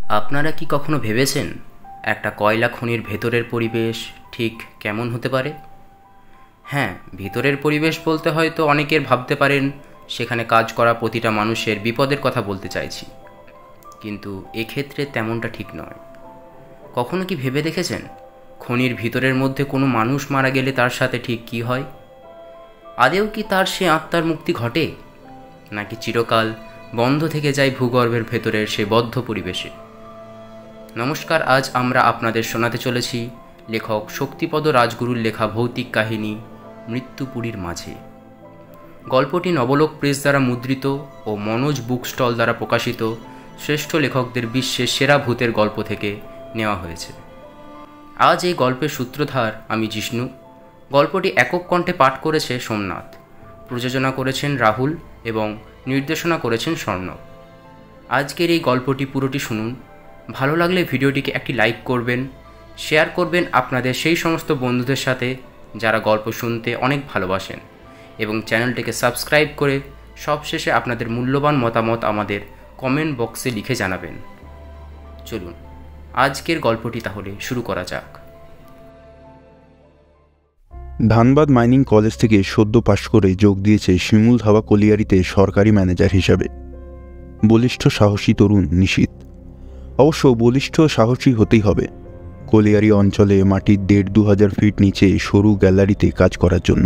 আপনারা কি কখনো ভেবেছেন একটা কয়লা খনির ভেতরের পরিবেশ ঠিক কেমন হতে পারে? হ্যাঁ, ভিতরের পরিবেশ বলতে হয়তো অনেকের ভাবতে পারেন সেখানে কাজ করা প্রতিটা মানুষের বিপদের কথা বলতে চাইছি, কিন্তু এক্ষেত্রে তেমনটা ঠিক নয়। কখনো কি ভেবে দেখেছেন খনির ভিতরের মধ্যে কোনো মানুষ মারা গেলে তার সাথে ঠিক কী হয়? আদেও কি তার সে আত্মার মুক্তি ঘটে, নাকি চিরকাল বন্ধ থেকে যায় ভূগর্ভের ভেতরের সে বদ্ধ পরিবেশে? নমস্কার, আজ আমরা আপনাদের শোনাতে চলেছি লেখক শক্তিপদ রাজগুরুর লেখা ভৌতিক কাহিনী মৃত্যুপুরীর মাঝে। গল্পটি নবলোক প্রেস দ্বারা মুদ্রিত ও মনোজ বুক স্টল দ্বারা প্রকাশিত শ্রেষ্ঠ লেখকদের বিশ্বের সেরা ভূতের গল্প থেকে নেওয়া হয়েছে। আজ এই গল্পের সূত্রধার আমি জিষ্ণু। গল্পটি একক কণ্ঠে পাঠ করেছে সোমনাথ, প্রযোজনা করেছেন রাহুল এবং নির্দেশনা করেছেন স্বর্ণব। আজকের এই গল্পটি পুরোটি শুনুন। ভালো লাগলে ভিডিওটিকে একটি লাইক করবেন, শেয়ার করবেন আপনাদের সেই সমস্ত বন্ধুদের সাথে যারা গল্প শুনতে অনেক ভালোবাসেন, এবং চ্যানেলটিকে সাবস্ক্রাইব করে সবশেষে আপনাদের মূল্যবান মতামত আমাদের কমেন্ট বক্সে লিখে জানাবেন। চলুন আজকের গল্পটি তাহলে শুরু করা যাক। ধানবাদ মাইনিং কলেজ থেকে সদ্য পাশ করে যোগ দিয়েছে শিমুল ধাবা কলিয়ারিতে সরকারি ম্যানেজার হিসাবে। বলিষ্ঠ সাহসী তরুণ নিশীথ। অবশ্য বলিষ্ঠ সাহসী হতেই হবে কলিয়ারি অঞ্চলে মাটির ১,৫-২,০০০ ফিট নিচে সরু গ্যালারিতে কাজ করার জন্য।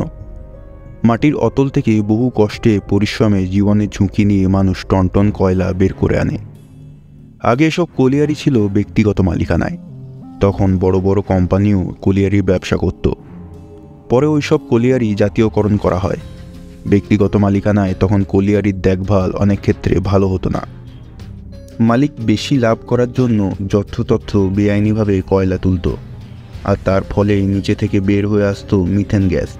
মাটির অতল থেকে বহু কষ্টে পরিশ্রমে জীবনের ঝুঁকি নিয়ে মানুষ টনটন কয়লা বের করে আনে। আগে এসব কলিয়ারি ছিল ব্যক্তিগত মালিকানায়, তখন বড় বড় কোম্পানিও কলিয়ারির ব্যবসা করত। পরে ওইসব কলিয়ারি জাতীয়করণ করা হয়। ব্যক্তিগত মালিকানায় তখন কলিয়ারির দেখভাল অনেক ক্ষেত্রে ভালো হতো না। মালিক বেশি লাভ করার জন্য যথেতথ্য বেআইনিভাবে কয়লা তুলত, আর তার ফলে নিচে থেকে বের হয়ে আসতো মিথেন গ্যাস।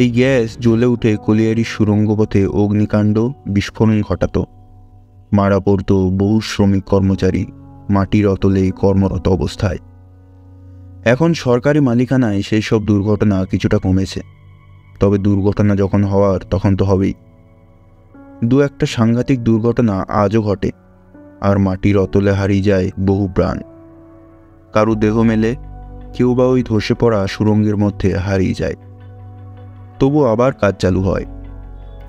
এই গ্যাস জ্বলে উঠে কলিয়ারির সুড়ঙ্গপথে অগ্নিকাণ্ড, বিস্ফোরণ ঘটাত। মারা পড়ত বহু শ্রমিক কর্মচারী মাটির অতলে কর্মরত অবস্থায়। এখন সরকারি মালিকানায় সেই সব দুর্ঘটনা কিছুটা কমেছে, তবে দুর্ঘটনা যখন হওয়ার তখন তো হবেই। দু একটা সাংঘাতিক দুর্ঘটনা আজও ঘটে, আর মাটির অতলে হারিয়ে যায় বহু প্রাণ। কারো দেহ মেলে, কেউ বা ওই ধসে পড়া সুড়ঙ্গের মধ্যে হারিয়ে যায়। তবু আবার কাজ চালু হয়।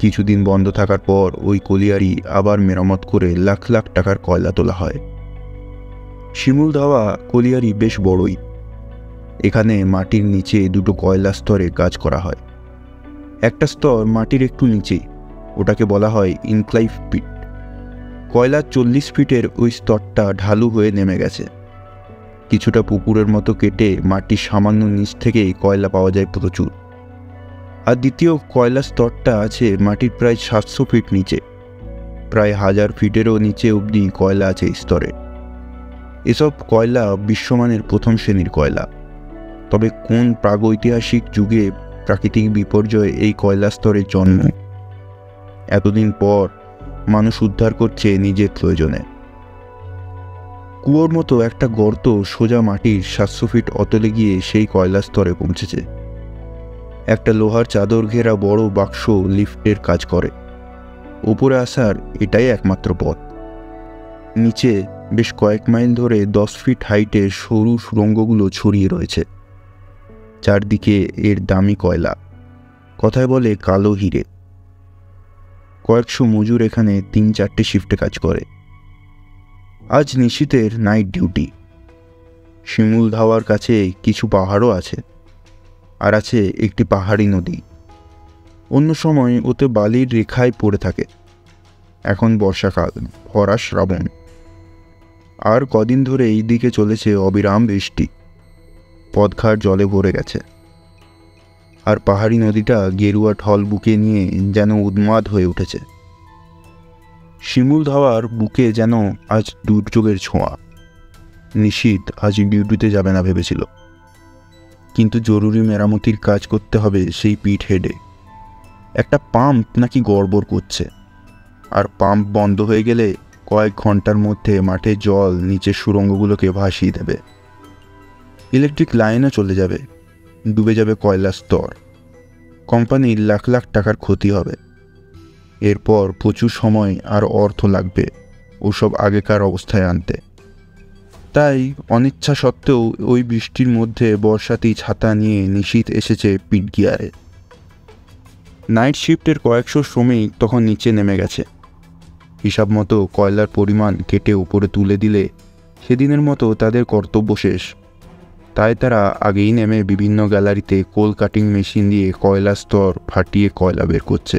কিছুদিন বন্ধ থাকার পর ওই কলিয়ারি আবার মেরামত করে লাখ লাখ টাকার কয়লা তোলা হয়। শিমুল ধাওয়া কলিয়ারি বেশ বড়ই। এখানে মাটির নিচে দুটো কয়লা স্তরে কাজ করা হয়। একটা স্তর মাটির একটু নিচে, ওটাকে বলা হয় ইনক্লাইভ পিট। কয়লা ৪০ ফিটের ওই স্তরটা ঢালু হয়ে নেমে গেছে। কিছুটা পুকুরের মতো কেটে মাটির সামান্য নিচ থেকেই কয়লা পাওয়া যায় প্রচুর। আর দ্বিতীয় কয়লা স্তরটা আছে মাটির প্রায় ৭০০ ফিট নিচে। প্রায় ১,০০০ ফিটেরও নিচে অবধি কয়লা আছে এই স্তরে। এসব কয়লা বিশ্বমানের প্রথম শ্রেণীর কয়লা। তবে কোন প্রাগৈতিহাসিক যুগে প্রাকৃতিক বিপর্যয়ে এই কয়লা স্তরের জন্ম? এতদিন পর মানুষ উদ্ধার করছে নিজের প্রয়োজনে। কুয়োর মতো একটা গর্ত সোজা মাটির ৭০০ ফিট অতলে গিয়ে সেই কয়লা স্তরে পৌঁছেছে। একটা লোহার চাদর ঘেরা বড় বাক্স লিফটের কাজ করে। উপরে আসার এটাই একমাত্র পথ। নিচে বেশ কয়েক মাইল ধরে ১০ ফিট হাইটে সরু সুড়ঙ্গগুলো ছড়িয়ে রয়েছে। চারদিকে এর দামি কয়লা, কথায় বলে কালো হিরে। কয়েকশো মজুর এখানে ৩-৪টে শিফটে কাজ করে। আজ নিশীথের নাইট ডিউটি। শিমুল ধাওয়ার কাছে কিছু পাহাড়ও আছে, আর আছে একটি পাহাড়ি নদী। অন্য সময় ওতে বালির রেখায় পড়ে থাকে। এখন বর্ষাকাল, ভরা শ্রাবণ। আর কদিন ধরে এই দিকে চলেছে অবিরাম বৃষ্টি। পথঘাট জলে ভরে গেছে, আর পাহাড়ি নদীটা গেরুয়া ঢল বুকে নিয়ে যেন উন্মাদ হয়ে উঠেছে। শিমুল ধাওয়ার বুকে যেন আজ দুর্যোগের ছোঁয়া। নিশীথ আজ ডিউটিতে যাবে না ভেবেছিল, কিন্তু জরুরি মেরামতির কাজ করতে হবে সেই পিট হেডে। একটা পাম্প নাকি গড়বড় করছে, আর পাম্প বন্ধ হয়ে গেলে কয়েক ঘন্টার মধ্যে মাঠে জল নিচের সুড়ঙ্গগুলোকে ভাসিয়ে দেবে। ইলেকট্রিক লাইনও চলে যাবে, ডুবে যাবে কয়লা স্তর। কোম্পানির লাখ লাখ টাকার ক্ষতি হবে। এরপর প্রচুর সময় আর অর্থ লাগবে ওসব আগেকার অবস্থায় আনতে। তাই অনিচ্ছা সত্ত্বেও ওই বৃষ্টির মধ্যে বর্ষাতেই ছাতা নিয়ে নিশীথ এসেছে পিট গিয়ারে। নাইট শিফটের কয়েকশো শ্রমিক তখন নিচে নেমে গেছে। হিসাব মতো কয়লার পরিমাণ কেটে উপরে তুলে দিলে সেদিনের মতো তাদের কর্তব্য শেষ। তাই তারা আগেই নেমে বিভিন্ন গ্যালারিতে কোল কাটিং মেশিন দিয়ে কয়লা স্তর ফাটিয়ে কয়লা বের করছে।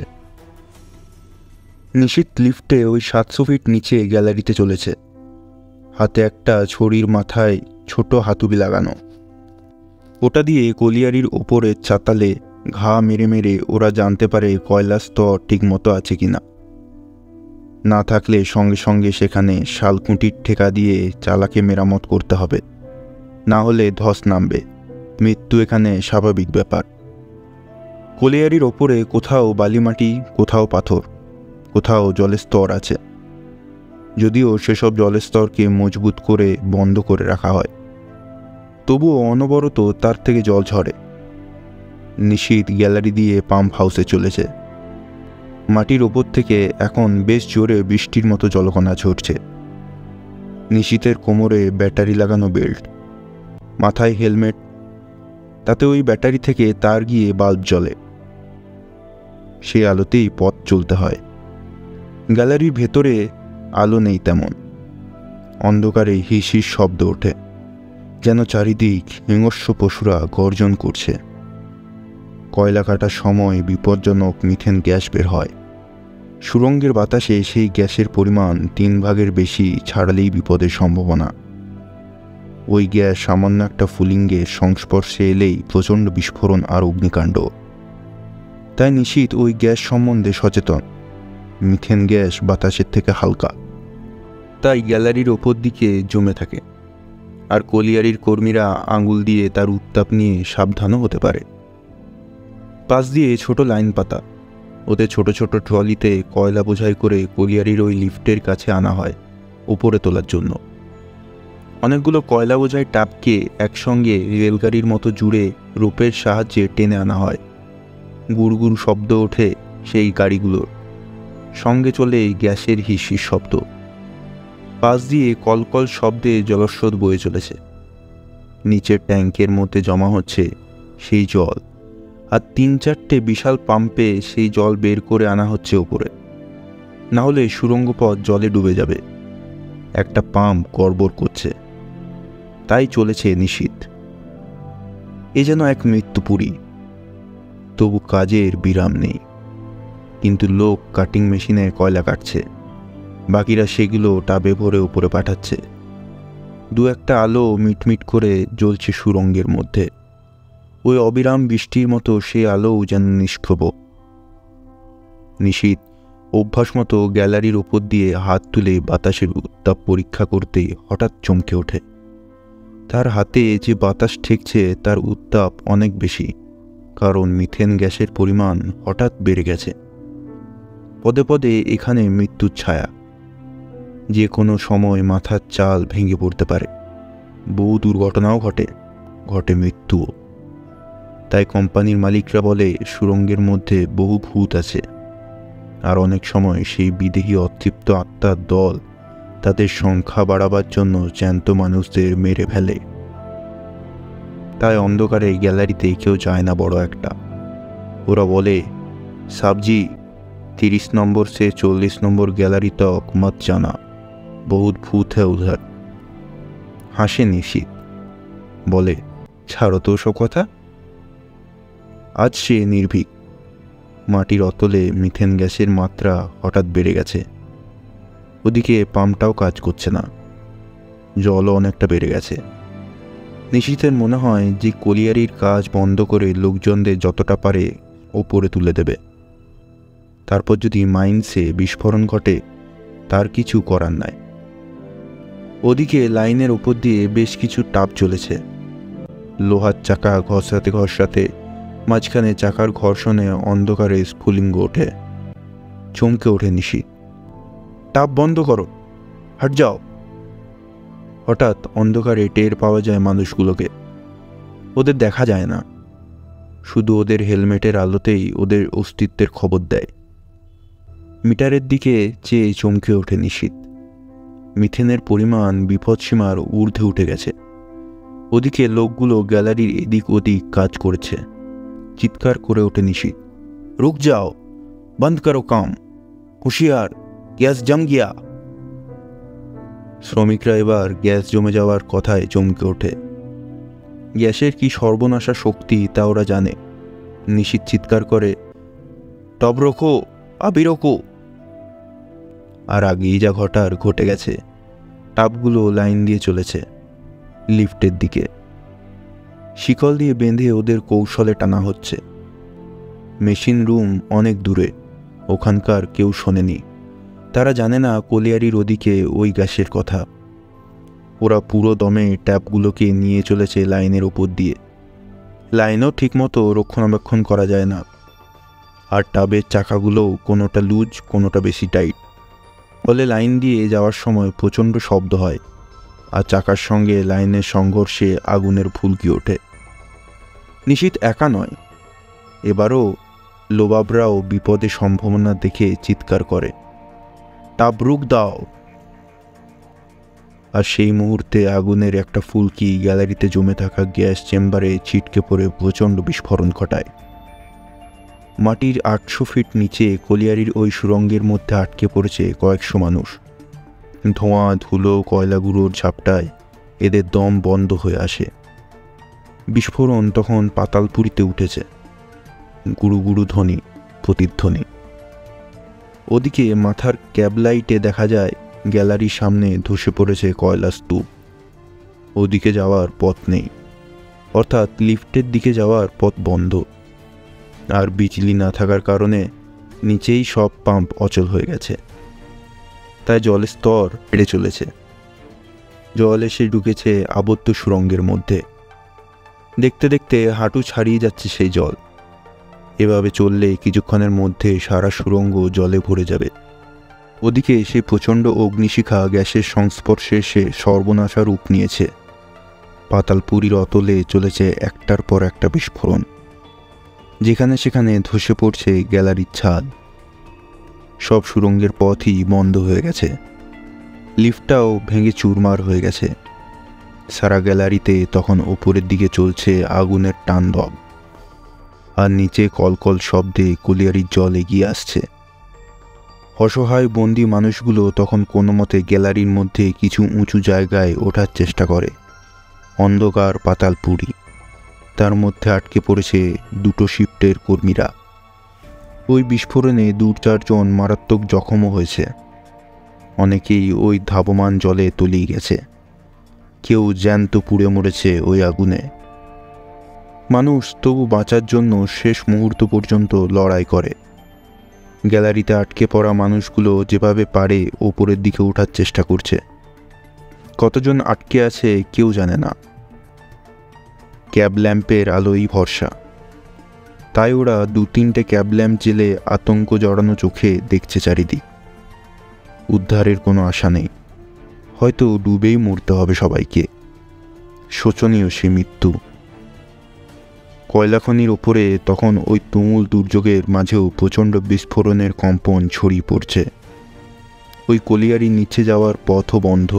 নিশীথ লিফটে ওই 700 ফিট নিচে গ্যালারিতে চলেছে। হাতে একটা ছড়ির মাথায় ছোট হাতুড়ি লাগানো। ওটা দিয়ে কলিয়ারির ওপরে চাতালে ঘা মেরে মেরে ওরা জানতে পারে কয়লা স্তর ঠিক মতো আছে কিনা। না থাকলে সঙ্গে সঙ্গে সেখানে শালকুঁটির ঠেকা দিয়ে চালাকে মেরামত করতে হবে, না হলে ধস নামবে। মৃত্যু এখানে স্বাভাবিক ব্যাপার। কলিয়ারির ওপরে কোথাও বালিমাটি, কোথাও পাথর, কোথাও জলের স্তর আছে, যদিও সেসব জলের স্তরকে মজবুত করে বন্ধ করে রাখা হয়, তবুও অনবরত তার থেকে জল ঝরে। নিশীথ গ্যালারি দিয়ে পাম্প হাউসে চলেছে। মাটির ওপর থেকে এখন বেশ জোরে বৃষ্টির মতো জলকণা ঝরছে। নিশীথের কোমরে ব্যাটারি লাগানো বেল্ট, মাথায় হেলমেট, তাতে ওই ব্যাটারি থেকে তার গিয়ে বাল্ব জ্বলে। সে আলোতেই পথ চলতে হয়। গ্যালারির ভেতরে আলো নেই তেমন। অন্ধকারে হিস হিস শব্দ ওঠে, যেন চারিদিক হিংস্র পশুরা গর্জন করছে। কয়লা কাটার সময় বিপজ্জনক মিথেন গ্যাস বের হয়। সুড়ঙ্গের বাতাসে সেই গ্যাসের পরিমাণ 3 ভাগের বেশি ছাড়লেই বিপদের সম্ভাবনা। ওই গ্যাস সামান্য একটা ফুলিঙ্গের সংস্পর্শে এলেই প্রচণ্ড বিস্ফোরণ আর অগ্নিকাণ্ড। তাই নিশীথ ওই গ্যাস সম্বন্ধে সচেতন। মিথেন গ্যাস বাতাসের থেকে হালকা, তাই গ্যালারির ওপর দিকে জমে থাকে, আর কলিয়ারির কর্মীরা আঙুল দিয়ে তার উত্তাপ নিয়ে সাবধানও হতে পারে। পাশ দিয়ে ছোট লাইন পাতা, ওতে ছোট ছোট ট্রলিতে কয়লা বোঝাই করে কলিয়ারির ওই লিফটের কাছে আনা হয় উপরে তোলার জন্য। অনেকগুলো কয়লা বোঝাই টাপকে একসঙ্গে রেলগাড়ির মতো জুড়ে রোপের সাহায্যে টেনে আনা হয়। গুড়গুড় শব্দ ওঠে সেই গাড়িগুলোর, সঙ্গে চলে গ্যাসের হিসির শব্দ। পাশ দিয়ে কলকল শব্দে জলস্রোত বয়ে চলেছে। নিচের ট্যাঙ্কের মধ্যে জমা হচ্ছে সেই জল, আর 3-4টে বিশাল পাম্পে সেই জল বের করে আনা হচ্ছে ওপরে, না হলে সুড়ঙ্গ পথ জলে ডুবে যাবে। একটা পাম্প গড়বড় করছে, তাই চলেছে নিশীথ। এ যেন এক মৃত্যুপুরী। তবু কাজের বিরাম নেই। কিন্তু লোক কাটিং মেশিনে কয়লা কাটছে, বাকিরা সেগুলো টাবে ভরে উপরে পাঠাচ্ছে। 2-1টা আলো মিটমিট করে জ্বলছে সুড়ঙ্গের মধ্যে। ওই অবিরাম বৃষ্টির মতো সে আলোও যেন নিষ্প্রভ। নিশীথ অভ্যাস মতো গ্যালারির ওপর দিয়ে হাত তুলে বাতাসের উত্তাপ পরীক্ষা করতেই হঠাৎ চমকে ওঠে। তার হাতে যে বাতাস ঠেকছে তার উত্তাপ অনেক বেশি, কারণ মিথেন গ্যাসের পরিমাণ হঠাৎ বেড়ে গেছে। পদে পদে এখানে মৃত্যুর ছায়া। যে কোনো সময় মাথার চাল ভেঙে পড়তে পারে। বহু দুর্ঘটনাও ঘটে মৃত্যুও। তাই কোম্পানির মালিকরা বলে সুড়ঙ্গের মধ্যে বহু ভূত আছে, আর অনেক সময় সেই বিদেহী অতৃপ্ত আত্মার দল তাদের সংখ্যা বাড়াবার জন্য জ্যান্ত মানুষদের মেরে ফেলে। তাই অন্ধকারে গ্যালারিতে কেউ যায় না বড় একটা। ওরা বলে, সাবজি 30 নম্বর से 40 নম্বর গ্যালারি তক মত জানা, বহুত ভূত হ্যায় উধার। হাসে নিশীথ, বলে, ছাড়ো তো সব কথা। আজ সে নির্ভীক। মাটির অতলে মিথেন গ্যাসের মাত্রা হঠাৎ বেড়ে গেছে। ওদিকে পাম্পটাও কাজ করছে না, জলও অনেকটা বেড়ে গেছে। নিশীথের মনে হয় যে কলিয়ারির কাজ বন্ধ করে লোকজনদের যতটা পারে ওপরে তুলে দেবে। তারপর যদি মাইন্সে বিস্ফোরণ ঘটে, তার কিছু করার নাই। ওদিকে লাইনের উপর দিয়ে বেশ কিছু টাপ চলেছে। লোহার চাকা ঘষাতে মাঝখানে চাকার ঘর্ষণে অন্ধকারে স্ফুলিঙ্গ ওঠে। চমকে ওঠে নিশীথ। টাপ বন্ধ করো, হাট যাও। হঠাৎ অন্ধকারে টের পাওয়া যায় মানুষগুলোকে। ওদের দেখা যায় না, শুধু ওদের হেলমেটের আলোতেই ওদের অস্তিত্বের খবর দেয়। মিটারের দিকে চেয়ে চমকে ওঠে নিশীথ। মিথেনের পরিমাণ বিপদসীমার ঊর্ধ্বে উঠে গেছে। ওদিকে লোকগুলো গ্যালারির এদিক ওদিক কাজ করছে। চিৎকার করে ওঠে নিশীথ, রুক যাও, বন্ধ করো কাম, হুঁশিয়ার, গ্যাস জম গিয়া। শ্রমিকরা এবার গ্যাস জমে যাওয়ার কথায় চমকে ওঠে। গ্যাসের কি সর্বনাশা শক্তি তা ওরা জানে। নিশীথ চিৎকার করে, টব রোকো, আবি রোকো। আর আগেই যা ঘটার ঘটে গেছে। টাবগুলো লাইন দিয়ে চলেছে লিফটের দিকে। শিকল দিয়ে বেঁধে ওদের কৌশলে টানা হচ্ছে। মেশিন রুম অনেক দূরে, ওখানকার কেউ শোনেনি। তারা জানে না কলিয়ারির ওদিকে ওই গ্যাসের কথা। ওরা পুরো দমে ট্যাপগুলোকে নিয়ে চলেছে লাইনের ওপর দিয়ে। লাইনও ঠিকমতো রক্ষণাবেক্ষণ করা যায় না। আর টাবের চাকাগুলোও কোনোটা লুজ, কোনোটা বেশি টাইট। ফলে লাইন দিয়ে যাওয়ার সময় প্রচণ্ড শব্দ হয়, আর চাকার সঙ্গে লাইনের সংঘর্ষে আগুনের ফুলকি ওঠে। নিশীথ একা নয়, এবারও লোবাবরাও বিপদের সম্ভাবনা দেখে চিৎকার করে, টাব রুক দাও। আর সেই মুহূর্তে আগুনের একটা ফুলকি গ্যালারিতে জমে থাকা গ্যাস চেম্বারে ছিটকে পড়ে প্রচণ্ড বিস্ফোরণ ঘটায়। মাটির 800 ফিট নিচে কলিয়ারির ওই সুড়ঙ্গের মধ্যে আটকে পড়েছে কয়েকশো মানুষ। ধোঁয়া, ধুলো, কয়লা গুঁড়োর ঝাপটায় এদের দম বন্ধ হয়ে আসে। বিস্ফোরণ তখন পাতালপুরিতে উঠেছে, গুরু গুরু ধ্বনি, প্রতিধ্বনি। ওদিকে মাথার ক্যাবলাইটে দেখা যায় গ্যালারির সামনে ধসে পড়েছে কয়লা স্তূপ। ওদিকে যাওয়ার পথ নেই, অর্থাৎ লিফটের দিকে যাওয়ার পথ বন্ধ। আর বিজলি না থাকার কারণে নিচেই সব পাম্প অচল হয়ে গেছে। তাই জলের স্তর বেড়ে চলেছে। জল এসে ঢুকেছে আবদ্ধ সুড়ঙ্গের মধ্যে। দেখতে দেখতে হাঁটু ছাড়িয়ে যাচ্ছে সেই জল। এভাবে চললে কিছুক্ষণের মধ্যে সারা সুড়ঙ্গ জলে ভরে যাবে। ওদিকে সেই প্রচণ্ড অগ্নিশিখা গ্যাসের সংস্পর্শে এসে সর্বনাশা রূপ নিয়েছে। পাতালপুরীর অতলে চলেছে একটার পর একটা বিস্ফোরণ। যেখানে সেখানে ধসে পড়ছে গ্যালারির ছাদ। সব সুড়ঙ্গের পথই বন্ধ হয়ে গেছে। লিফটটাও ভেঙে চুরমার হয়ে গেছে। সারা গ্যালারিতে তখন ওপরের দিকে চলছে আগুনের তাণ্ডব। আর নিচে কলকল শব্দে কলিয়ারির জল এগিয়ে আসছে। অসহায় বন্দি মানুষগুলো তখন কোনো মতে গ্যালারির মধ্যে কিছু উঁচু জায়গায় ওঠার চেষ্টা করে। অন্ধকার পাতালপুরি, তার মধ্যে আটকে পড়েছে দুটো শিফটের কর্মীরা। ওই বিস্ফোরণে 2-4 জন মারাত্মক জখমও হয়েছে। অনেকেই ওই ধাবমান জলে তলিয়ে গেছে। কেউ জ্যান্ত পুড়ে মরেছে ওই আগুনে। মানুষ তবু বাঁচার জন্য শেষ মুহূর্ত পর্যন্ত লড়াই করে। গ্যালারিতে আটকে পড়া মানুষগুলো যেভাবে পারে ওপরের দিকে ওঠার চেষ্টা করছে। কতজন আটকে আছে কেউ জানে না। ক্যাব ল্যাম্পের আলোই ভরসা। তাই ওরা 2-3টে ক্যাব ল্যাম্প জেলে আতঙ্ক জড়ানো চোখে দেখছে চারিদিক। উদ্ধারের কোনো আশা নেই, হয়তো ডুবেই মরতে হবে সবাইকে। শোচনীয় সে মৃত্যু। কয়লাখনির ওপরে তখন ওই তুমুল দুর্যোগের মাঝেও প্রচণ্ড বিস্ফোরণের কম্পন ছড়িয়ে পড়ছে। ওই কলিয়ারির নিচে যাওয়ার পথও বন্ধ।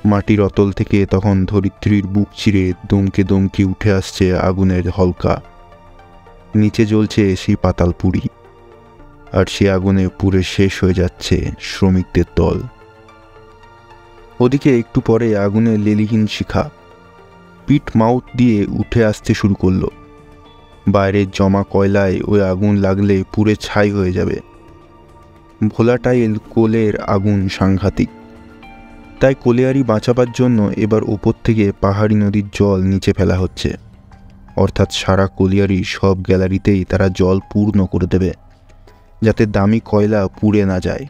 মাটির অতল থেকে তখন ধরিত্রীর বুক চিরে দমকে দমকে উঠে আসছে আগুনের হলকা। নিচে জ্বলছে সেই পাতালপুরি, আর সে আগুনে পুড়ে শেষ হয়ে যাচ্ছে শ্রমিকদের দল। ওদিকে একটু পরে আগুনের লেলিহীন শিখা পিট মাউথ দিয়ে উঠে আসতে শুরু করলো। বাইরের জমা কয়লায় ওই আগুন লাগলে পুড়ে ছাই হয়ে যাবে। ভোলাটাইল কোলের আগুন সাংঘাতিক। তাই কলিয়ারি বাঁচাবার জন্য এবার ওপর থেকে পাহাড়ি নদীর জল নিচে ফেলা হচ্ছে। অর্থাৎ সারা কলিয়ারি সব গ্যালারিতেই তারা জল পূর্ণ করে দেবে, যাতে দামি কয়লা পুড়ে না যায়।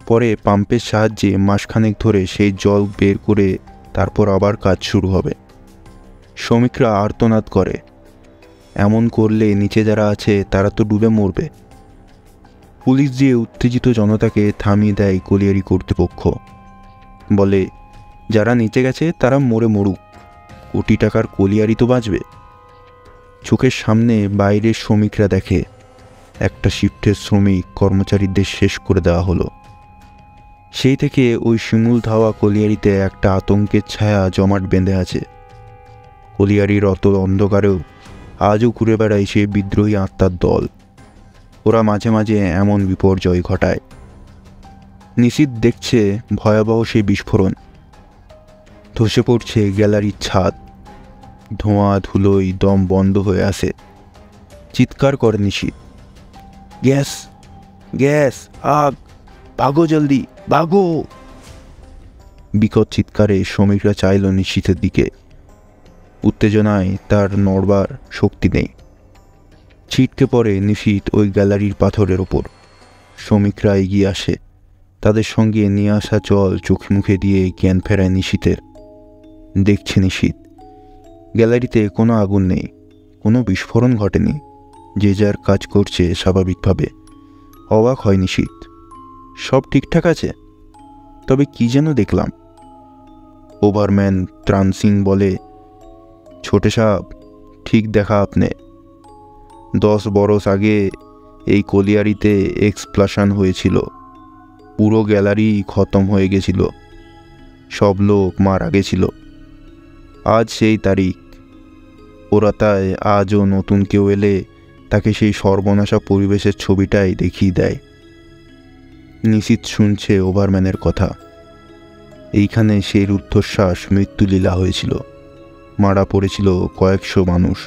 পরে পাম্পের সাহায্যে মাসখানেক ধরে সেই জল বের করে তারপর আবার কাজ শুরু হবে। শ্রমিকরা আর্তনাদ করে, এমন করলে নিচে যারা আছে তারা তো ডুবে মরবে। পুলিশ দিয়ে উত্তেজিত জনতাকে থামিয়ে দেয় কলিয়ারি কর্তৃপক্ষ। বলে, যারা নিচে গেছে তারা মরে মরুক, কোটি টাকার কলিয়ারি তো বাঁচবে। চোখের সামনে বাইরের শ্রমিকরা দেখে একটা শিফটের শ্রমিক কর্মচারীদের শেষ করে দেওয়া হলো। সেই থেকে ওই শিমুল ধাওয়া কলিয়ারিতে একটা আতঙ্কের ছায়া জমাট বেঁধে আছে। কলিয়ারির অতল অন্ধকারেও আজও ঘুরে বেড়ায় সে বিদ্রোহী আত্মার দল। ওরা মাঝে মাঝে এমন বিপর্যয় ঘটায়। নিশীথ দেখছে ভয়াবহ সেই বিস্ফোরণ। ধসে পড়ছে গ্যালারির ছাদ, ধোঁয়া ধুলোয় দম বন্ধ হয়ে আসে। চিৎকার করে নিশীথ, গ্যাস গ্যাস, আগ, ভাগো জলদি ভাগো। বিকট চিৎকারে শ্রমিকরা চাইল নিশীথের দিকে। উত্তেজনায় তার নড়বার শক্তি নেই। ছিটকে পড়ে নিশীথ ওই গ্যালারির পাথরের ওপর। শ্রমিকরা এগিয়ে আসে, তাদের সঙ্গে নিয়ে আসা জল চোখে মুখে দিয়ে জ্ঞান ফেরায় নিশীথের। দেখছে নিশীথ, গ্যালারিতে কোনো আগুন নেই, কোনো বিস্ফোরণ ঘটেনি, যে যার কাজ করছে স্বাভাবিকভাবে। অবাক হয় নিশীথ, সব ঠিকঠাক আছে। তবে কি যেন দেখলাম। ওভারম্যান ত্রাণ সিং বলে, ছোটে সাহেব, ঠিক দেখা আপনি। 10 বরস আগে এই কলিয়ারিতে এক্সপ্লোশন হয়েছিল, পুরো গ্যালারি খতম হয়ে গেছিল, সব লোক মারা গেছিল। আজ সেই তারিখ। ওরা তাই আজও নতুন কেউ এলে তাকে সেই সর্বনাশা পরিবেশের ছবিটাই দেখিয়ে দেয়। নিশীথ শুনছে ওভারম্যানের কথা। এইখানে সেই রুদ্ধশ্বাস মৃত্যুলীলা হয়েছিল, মারা পড়েছিল কয়েকশো মানুষ।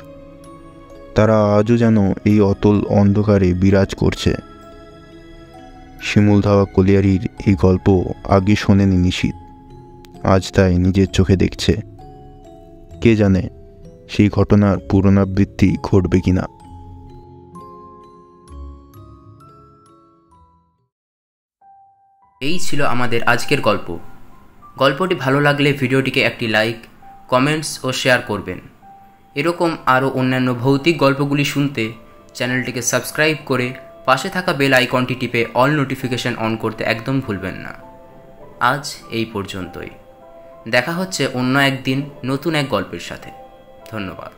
তারা আজও যেন এই অতল অন্ধকারে বিরাজ করছে। শিমুল ধাওয়া কলিয়ারির এই গল্প আগে শোনেনি নিশীথ, আজ তাই নিজের চোখে দেখছে। কে জানে সেই ঘটনার পুনরাবৃত্তি ঘটবে কিনা। এই ছিল আমাদের আজকের গল্প। গল্পটি ভালো লাগলে ভিডিওটিকে একটি লাইক, কমেন্টস ও শেয়ার করবেন। এরকম আরও অন্যান্য ভৌতিক গল্পগুলি শুনতে চ্যানেলটিকে সাবস্ক্রাইব করে পাশে থাকা বেল আইকনটি টিপে অল নোটিফিকেশন অন করতে একদম ভুলবেন না। আজ এই পর্যন্তই। দেখা হচ্ছে অন্য একদিন নতুন এক গল্পের সাথে। ধন্যবাদ।